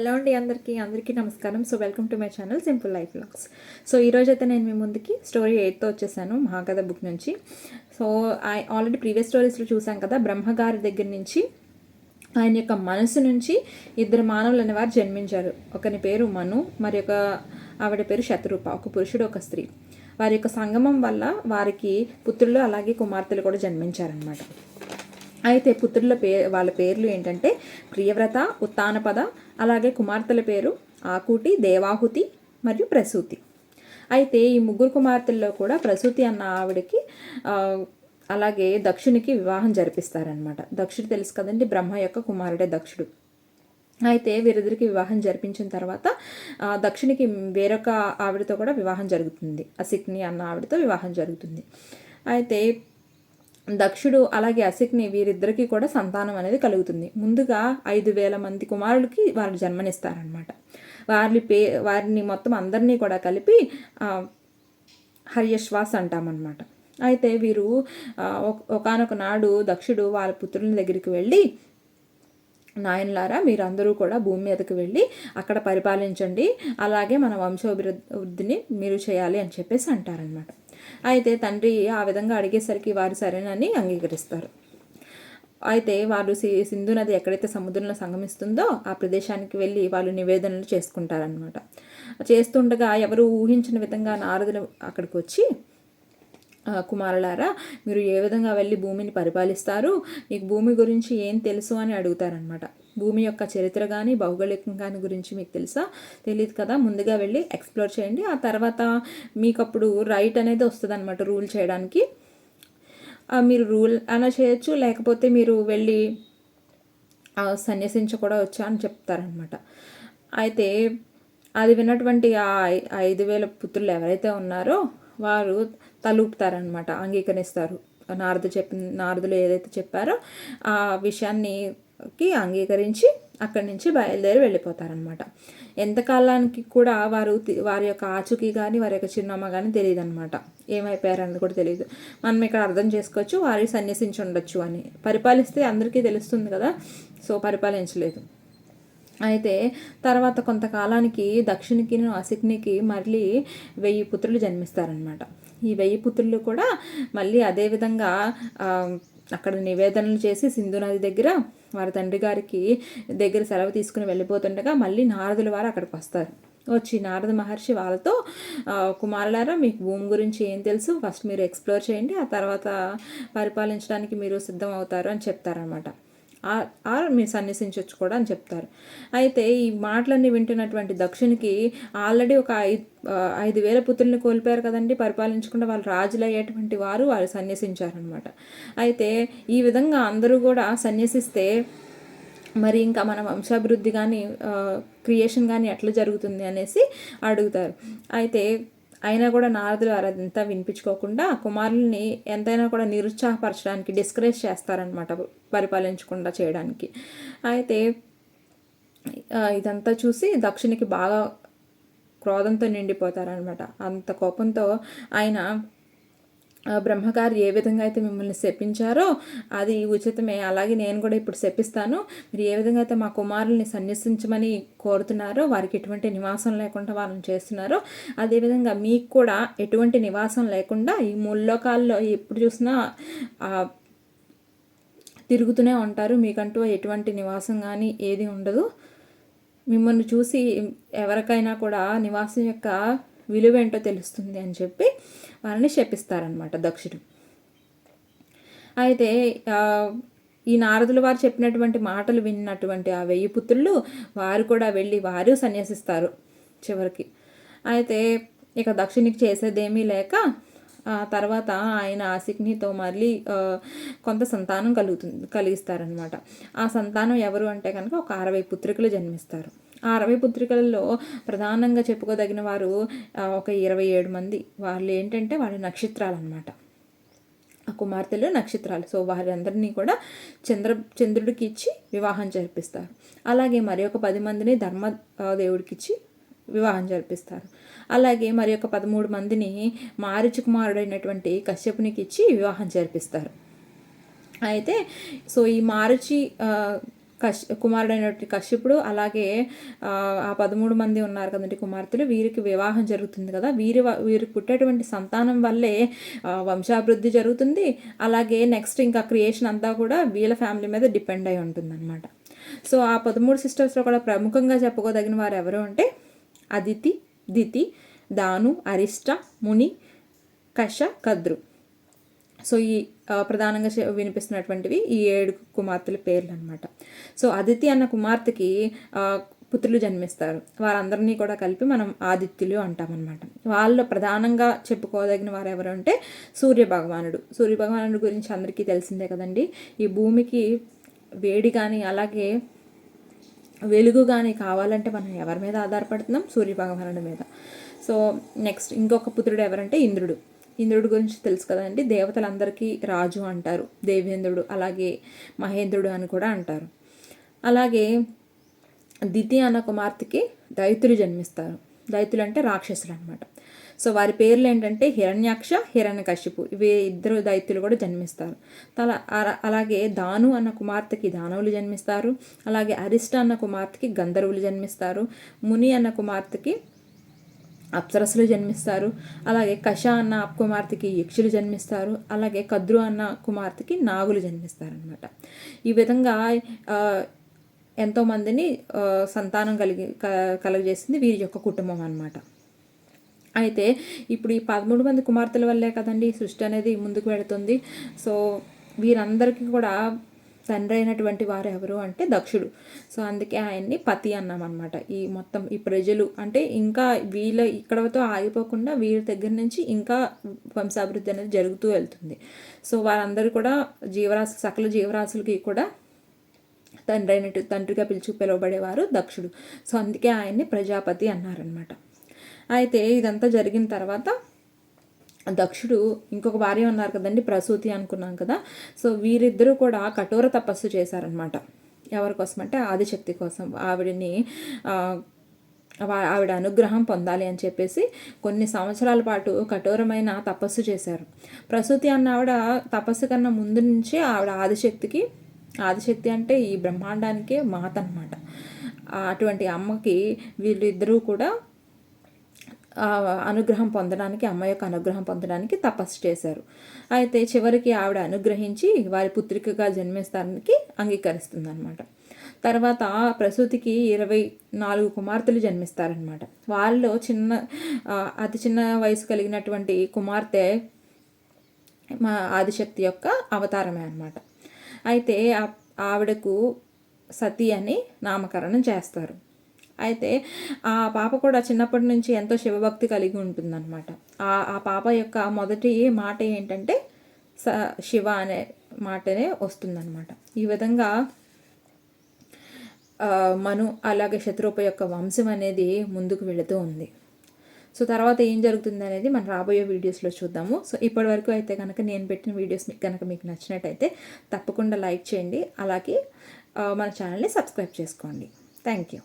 Hello అండి, అందరికీ నమస్కారం. So welcome to my channel simple life vlogs. So ఈరోజైతే నేను మీ ముందుకి స్టోరీ 8తో వచ్చేసాను మహాకథ బుక్ నుంచి. సో ఆల్రెడీ ప్రీవియస్ స్టోరీస్లో చూసాం కదా, బ్రహ్మగారి దగ్గర నుంచి ఆయన యొక్క మనసు నుంచి ఇద్దరు మానవులు అనేవారు జన్మించారు. ఒకని పేరు మను, మరి ఒక ఆవిడ పేరు శతరూప. ఒక పురుషుడు, ఒక స్త్రీ. వారి యొక్క సంగమం వల్ల వారికి పుత్రులు అలాగే కుమార్తెలు కూడా జన్మించారనమాట. అయితే పుత్రుల వాళ్ళ పేర్లు ఏంటంటే ప్రియవ్రత, ఉత్తానపద, అలాగే కుమార్తెల పేరు ఆకూటి, దేవాహుతి మరియు ప్రసూతి. అయితే ఈ ముగ్గురు కుమార్తెల్లో కూడా ప్రసూతి అన్న ఆవిడకి అలాగే దక్షునికి వివాహం జరిపిస్తారనమాట. దక్షుడు తెలుసు కదండి, బ్రహ్మ యొక్క కుమారుడే దక్షుడు. అయితే వీరిద్దరికి వివాహం జరిపించిన తర్వాత దక్షునికి వేరొక ఆవిడతో కూడా వివాహం జరుగుతుంది. అసిక్ని అన్న ఆవిడతో వివాహం జరుగుతుంది. అయితే దక్షుడు అలాగే అసిక్ని వీరిద్దరికీ కూడా సంతానం అనేది కలుగుతుంది. ముందుగా 5,000 మంది కుమారులకి వారు జన్మనిస్తారనమాట. వారిని మొత్తం అందరినీ కూడా కలిపి హర్యశ్వాస్ అంటామన్నమాట. అయితే వీరు ఒకానొక నాడు దక్షుడు వాళ్ళ పుత్రుల దగ్గరికి వెళ్ళి, నాయనలారా మీరందరూ కూడా భూమి మీదకి వెళ్ళి అక్కడ పరిపాలించండి, అలాగే మన వంశోభివృద్ధిని మీరు చేయాలి అని చెప్పేసి అంటారనమాట. అయితే తండ్రి ఆ విధంగా అడిగేసరికి వారు సరేనని అంగీకరిస్తారు. అయితే వారు సింధు నది ఎక్కడైతే సముద్రంలో సంగమిస్తుందో ఆ ప్రదేశానికి వెళ్ళి వాళ్ళు నివేదనలు చేసుకుంటారనమాట. చేస్తుండగా ఎవరు ఊహించిన విధంగా నారదులు అక్కడికి వచ్చి, కుమారులారా మీరు ఏ విధంగా వెళ్ళి భూమిని పరిపాలిస్తారు, మీకు భూమి గురించి ఏం తెలుసు అని అడుగుతారనమాట. భూమి యొక్క చరిత్ర కానీ భౌగోళికం కానీ గురించి మీకు తెలుసా? తెలియదు కదా, ముందుగా వెళ్ళి ఎక్స్ప్లోర్ చేయండి, ఆ తర్వాత మీకు అప్పుడు రైట్ అనేది వస్తుంది అనమాట రూల్ చేయడానికి. మీరు రూల్ అలా చేయొచ్చు, లేకపోతే మీరు వెళ్ళి సన్యసించ కూడా వచ్చా అని చెప్తారనమాట. అయితే అది విన్నటువంటి ఆ 5,000 పుత్రులు ఎవరైతే ఉన్నారో వారు తలూపుతారనమాట, అంగీకరిస్తారు. నారదులు ఏదైతే చెప్పారో ఆ విషయానికి అంగీకరించి అక్కడి నుంచి బయలుదేరి వెళ్ళిపోతారనమాట. ఎంతకాలానికి కూడా వారి యొక్క ఆచూకీ కానీ వారి యొక్క చిరునామా కానీ తెలియదు అనమాట. ఏమైపోయారని కూడా తెలియదు. మనం ఇక్కడ అర్థం చేసుకోవచ్చు, వారి సన్యసించి ఉండొచ్చు అని. పరిపాలిస్తే అందరికీ తెలుస్తుంది కదా, సో పరిపాలించలేదు. అయితే తర్వాత కొంతకాలానికి దక్షిణకి అసిక్నికి మళ్ళీ 1000 పుత్రులు జన్మిస్తారనమాట. ఈ 1000 పుత్రులు కూడా మళ్ళీ అదేవిధంగా అక్కడ నివేదనలు చేసి సింధు నది దగ్గర వారి తండ్రి గారికి దగ్గర సెలవు తీసుకుని వెళ్ళిపోతుండగా మళ్ళీ నారదుల వారు అక్కడికి వస్తారు. వచ్చి నారద మహర్షి వాళ్ళతో, కుమారులారా మీకు భూమి గురించి ఏం తెలుసు, ఫస్ట్ మీరు ఎక్స్ప్లోర్ చేయండి, ఆ తర్వాత పరిపాలించడానికి మీరు సిద్ధం అవుతారు అని చెప్తారనమాట. మీరు సన్యసించవచ్చు కూడా అని చెప్తారు. అయితే ఈ మాటలన్నీ వింటున్నటువంటి దక్షునికి ఆల్రెడీ ఒక 5,000 పుత్రుల్ని కోల్పోయారు కదండి, పరిపాలించకుండా వాళ్ళు రాజులు అయ్యేటువంటి వారు సన్యసించారనమాట. అయితే ఈ విధంగా అందరూ కూడా సన్యసిస్తే మరి ఇంకా మన వంశాభివృద్ధి కానీ క్రియేషన్ కానీ ఎట్లా జరుగుతుంది అనేసి అడుగుతారు. అయితే అయినా కూడా నారదులు అదంతా వినిపించుకోకుండా కుమారుల్ని ఎంతైనా కూడా నిరుత్సాహపరచడానికి డిస్కరేజ్ చేస్తారనమాట, పరిపాలించకుండా చేయడానికి. అయితే ఇదంతా చూసి దక్షునికి బాగా క్రోధంతో నిండిపోతారనమాట. అంత కోపంతో ఆయన, బ్రహ్మగారు ఏ విధంగా అయితే మిమ్మల్ని శపించారో అది ఉచితమే, అలాగే నేను కూడా ఇప్పుడు శపిస్తాను. మీరు ఏ విధంగా అయితే మా కుమారుల్ని సన్యసించమని కోరుతున్నారో, వారికి ఎటువంటి నివాసం లేకుండా వాళ్ళని చేస్తున్నారో, అదేవిధంగా మీకు కూడా ఎటువంటి నివాసం లేకుండా ఈ ముల్లోకాల్లో ఎప్పుడు చూసినా తిరుగుతూనే ఉంటారు, మీకంటూ ఎటువంటి నివాసం కానీ ఏది ఉండదు. మిమ్మల్ని చూసి ఎవరికైనా కూడా నివాసం యొక్క విలువేంటో తెలుస్తుంది అని చెప్పి వారిని శపిస్తారనమాట దక్షుడు. అయితే ఈ నారదుల వారు చెప్పినటువంటి మాటలు విన్నటువంటి ఆ 1000 పుత్రులు వారు కూడా వెళ్ళి వారు సన్యసిస్తారు చివరికి. అయితే ఇక దక్షునికి చేసేదేమీ లేక తర్వాత ఆయన ఆసిక్నితో మళ్ళీ కొంత సంతానం కలిగిస్తారనమాట. ఆ సంతానం ఎవరు అంటే కనుక ఒక 60 పుత్రికలు జన్మిస్తారు. ఆ 60 పుత్రికలలో ప్రధానంగా చెప్పుకోదగిన వారు ఒక 27 మంది. వాళ్ళు ఏంటంటే వాళ్ళ నక్షత్రాలు అనమాట. ఆ కుమార్తెలు నక్షత్రాలు. సో వారందరినీ కూడా చంద్రుడికి ఇచ్చి వివాహం జరిపిస్తారు. అలాగే మరి ఒక 10 మందిని ధర్మదేవుడికి ఇచ్చి వివాహం జరిపిస్తారు. అలాగే మరి ఒక 13 మందిని మారీచి కుమారుడైనటువంటి కశ్యపునికి ఇచ్చి వివాహం జరిపిస్తారు. అయితే సో ఈ మారీచి కుమారుడైనటువంటి కశ్యపుడు, అలాగే ఆ 13 మంది ఉన్నారు కదండి కుమార్తెలు, వీరికి వివాహం జరుగుతుంది కదా. వీరికి పుట్టేటువంటి సంతానం వల్లే వంశాభివృద్ధి జరుగుతుంది. అలాగే నెక్స్ట్ ఇంకా క్రియేషన్ అంతా కూడా వీళ్ళ ఫ్యామిలీ మీద డిపెండ్ అయి ఉంటుందన్నమాట. సో ఆ 13 సిస్టర్స్లో కూడా ప్రముఖంగా చెప్పుకోదగిన వారు ఎవరు అంటే అదితి, దితి, దాను, అరిష్ట, ముని, కష, కద్రు. సో ఈ ప్రధానంగా వినిపిస్తున్నటువంటివి ఈ 7 కుమార్తెల పేర్లు అనమాట. సో అదితి అన్న కుమార్తెకి పుత్రులు జన్మిస్తారు. వారందరినీ కూడా కలిపి మనం ఆదిత్యులు అంటామన్నమాట. వాళ్ళు ప్రధానంగా చెప్పుకోదగిన వారు ఎవరు అంటే సూర్యభగవానుడు. సూర్యభగవానుడు గురించి అందరికీ తెలిసిందే కదండి. ఈ భూమికి వేడి కానీ అలాగే వెలుగు కానీ కావాలంటే మనం ఎవరి మీద ఆధారపడుతున్నాం? సూర్యభగవానుడి మీద. సో నెక్స్ట్ ఇంకొక పుత్రుడు ఎవరంటే ఇంద్రుడు. ఇంద్రుడి గురించి తెలుసు కదండి. దేవతలందరికీ రాజు అంటారు. దేవేంద్రుడు, అలాగే మహేంద్రుడు అని కూడా అంటారు. అలాగే దితి అన్న కుమార్తెకి దైత్యులు జన్మిస్తారు. దైత్యులు అంటే రాక్షసులు అనమాట. సో వారి పేర్లు ఏంటంటే హిరణ్యాక్ష, హిరణ్యకశిపు. ఇవి 2 దైత్యులు కూడా జన్మిస్తారు. అలాగే దాను అన్న కుమార్తెకి దానవులు జన్మిస్తారు. అలాగే అరిష్ట అన్న కుమార్తెకి గంధర్వులు జన్మిస్తారు. ముని అన్న కుమార్తెకి అప్సరస్సులు జన్మిస్తారు. అలాగే కష అన్న కుమార్తెకి యక్షులు జన్మిస్తారు. అలాగే కద్రు అన్న కుమార్తెకి నాగులు జన్మిస్తారు అనమాట. ఈ విధంగా ఎంతోమందిని సంతానం కలుగజేసింది వీరి యొక్క కుటుంబం అన్నమాట. అయితే ఇప్పుడు ఈ 13 మంది కుమార్తెల వల్లే కదండి ఈ సృష్టి అనేది ముందుకు వెళుతుంది. సో వీరందరికీ కూడా తండ్రి అయినటువంటి వారు ఎవరు అంటే దక్షుడు. సో అందుకే ఆయన్ని పతి అన్నామన్నమాట. ఈ మొత్తం ఈ ప్రజలు అంటే ఇంకా ఇక్కడతో ఆగిపోకుండా వీరి దగ్గర నుంచి ఇంకా వంశాభివృద్ధి అనేది జరుగుతూ వెళ్తుంది. సో వారందరూ కూడా సకల జీవరాశులకి కూడా తండ్రిగా పిలువబడేవారు దక్షుడు. సో అందుకే ఆయన్ని ప్రజాపతి అన్నారనమాట. అయితే ఇదంతా జరిగిన తర్వాత దక్షుడు ఇంకొక భార్య ఉన్నారు కదండి, ప్రసూతి అనుకున్నాం కదా. సో వీరిద్దరూ కూడా కఠోర తపస్సు చేశారనమాట. ఎవరి కోసం అంటే ఆదిశక్తి కోసం. ఆవిడ అనుగ్రహం పొందాలి అని చెప్పేసి కొన్ని సంవత్సరాల పాటు కఠోరమైన తపస్సు చేశారు. ప్రసూతి అన్న ఆవిడ తపస్సు కన్నా ముందు నుంచి ఆవిడ ఆదిశక్తి అంటే ఈ బ్రహ్మాండానికే మాత అనమాట. అటువంటి అమ్మకి వీళ్ళిద్దరూ కూడా అనుగ్రహం పొందడానికి, అమ్మ యొక్క అనుగ్రహం పొందడానికి తపస్సు చేశారు. అయితే చివరికి ఆవిడ అనుగ్రహించి వారి పుత్రికగా జన్మిస్తానికి అంగీకరిస్తుంది అనమాట. తర్వాత ప్రసూతికి 24 కుమార్తెలు జన్మిస్తారనమాట. వాళ్ళలో అతి చిన్న వయసు కలిగినటువంటి కుమార్తె మా ఆదిశక్తి యొక్క అవతారమే అనమాట. అయితే ఆవిడకు సతీ అని నామకరణం చేస్తారు. అయితే ఆ పాప కూడా చిన్నప్పటి నుంచి ఎంతో శివభక్తి కలిగి ఉంటుందన్నమాట. ఆ పాప యొక్క మొదటి మాట ఏంటంటే శివ అనే మాటనే వస్తుందన్నమాట. ఈ విధంగా మను అలాగే శత్రుప యొక్క వంశం అనేది ముందుకు వెళుతూ ఉంది. సో తర్వాత ఏం జరుగుతుంది అనేది మనం రాబోయే వీడియోస్లో చూద్దాము. సో ఇప్పటి వరకు అయితే కనుక నేను పెట్టిన వీడియోస్ మీకు నచ్చినట్టయితే తప్పకుండా లైక్ చేయండి. అలాగే మన ఛానల్ని సబ్స్క్రైబ్ చేసుకోండి. Thank you.